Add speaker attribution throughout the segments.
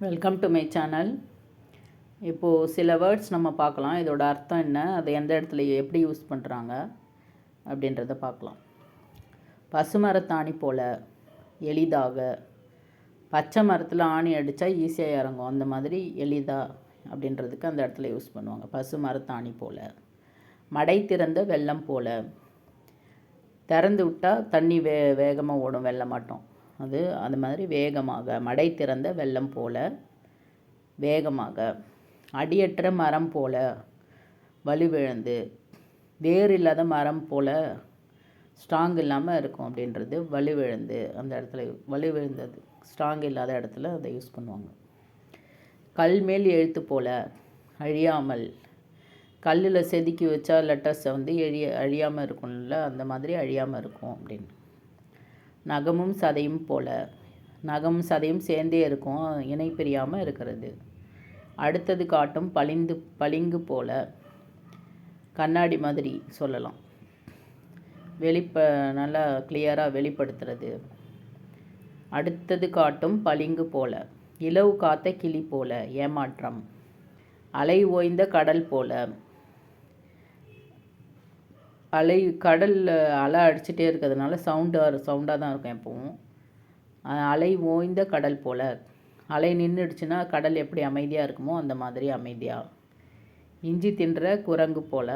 Speaker 1: Welcome to my channel. இப்போது சில words நம்ம பார்க்கலாம். இதோட அர்த்தம் என்ன, அதை எந்த இடத்துல எப்படி யூஸ் பண்ணுறாங்க அப்படின்றத பார்க்கலாம். பசுமரத்தாணி போல், எளிதாக. பச்சை மரத்தில் ஆணி அடித்தா ஈஸியாக இறங்கும், அந்த மாதிரி எளிதாக அப்படின்றதுக்கு அந்த இடத்துல யூஸ் பண்ணுவாங்க. பசுமரத்தாணி போல். மடை திறந்த வெள்ளம் போல். திறந்து விட்டால் தண்ணி வேகமாக ஓடும், வெள்ளமாட்டோம். அது மாதிரி வேகமாக. மடை திறந்த வெள்ளம் போல, வேகமாக. அடியற்ற மரம் போல, வலுவிழந்து. வேர் இல்லாத மரம் போல் ஸ்ட்ராங் இல்லாமல் இருக்கும் அப்படின்றது வலுவிழந்து. அந்த இடத்துல வலுவிழுந்தது, ஸ்ட்ராங் இல்லாத இடத்துல அதை யூஸ் பண்ணுவாங்க. கல் மேல் எழுத்து போல், அழியாமல். கல்லில் செதுக்கி வச்சா லெட்டர்ஸை அழியாமல் இருக்கும்ல, அந்த மாதிரி அழியாமல் இருக்கும் அப்படின்னு. நகமும் சதையும் போல். நகமும் சதையும் சேர்ந்தே இருக்கும், இணை பிரியாமல் இருக்கிறது. அடுத்தது காட்டும் பளிங்கு போல். கண்ணாடி மாதிரி சொல்லலாம். நல்லா கிளியராக வெளிப்படுத்துறது. அடுத்தது காட்டும் பளிங்கு போல். இலவு காத்த கிளி போல், ஏமாற்றம். அலை ஓய்ந்த கடல் போல். கடலில் அலை அடிச்சுட்டே இருக்கிறதுனால சவுண்டாக தான் இருக்கும் எப்பவும். அலை ஓய்ந்த கடல் போல். அலை நின்றுடுச்சுன்னா கடல் எப்படி அமைதியாக இருக்குமோ அந்த மாதிரி அமைதியாக. இஞ்சி தின்ற குரங்கு போல்.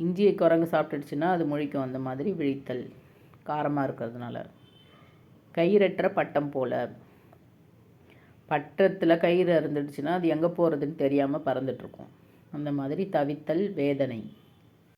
Speaker 1: இஞ்சியை குரங்கு சாப்பிட்டுடுச்சுன்னா அது முழிக்கும், அந்த மாதிரி விழித்தல், காரமாக இருக்கிறதுனால. கயிறற்ற பட்டம் போல். பட்டத்தில் கயிறு இருந்துடுச்சுன்னா அது எங்கே போகிறதுன்னு தெரியாமல் பறந்துட்டுருக்கும், அந்த மாதிரி தவித்தல், வேதனை.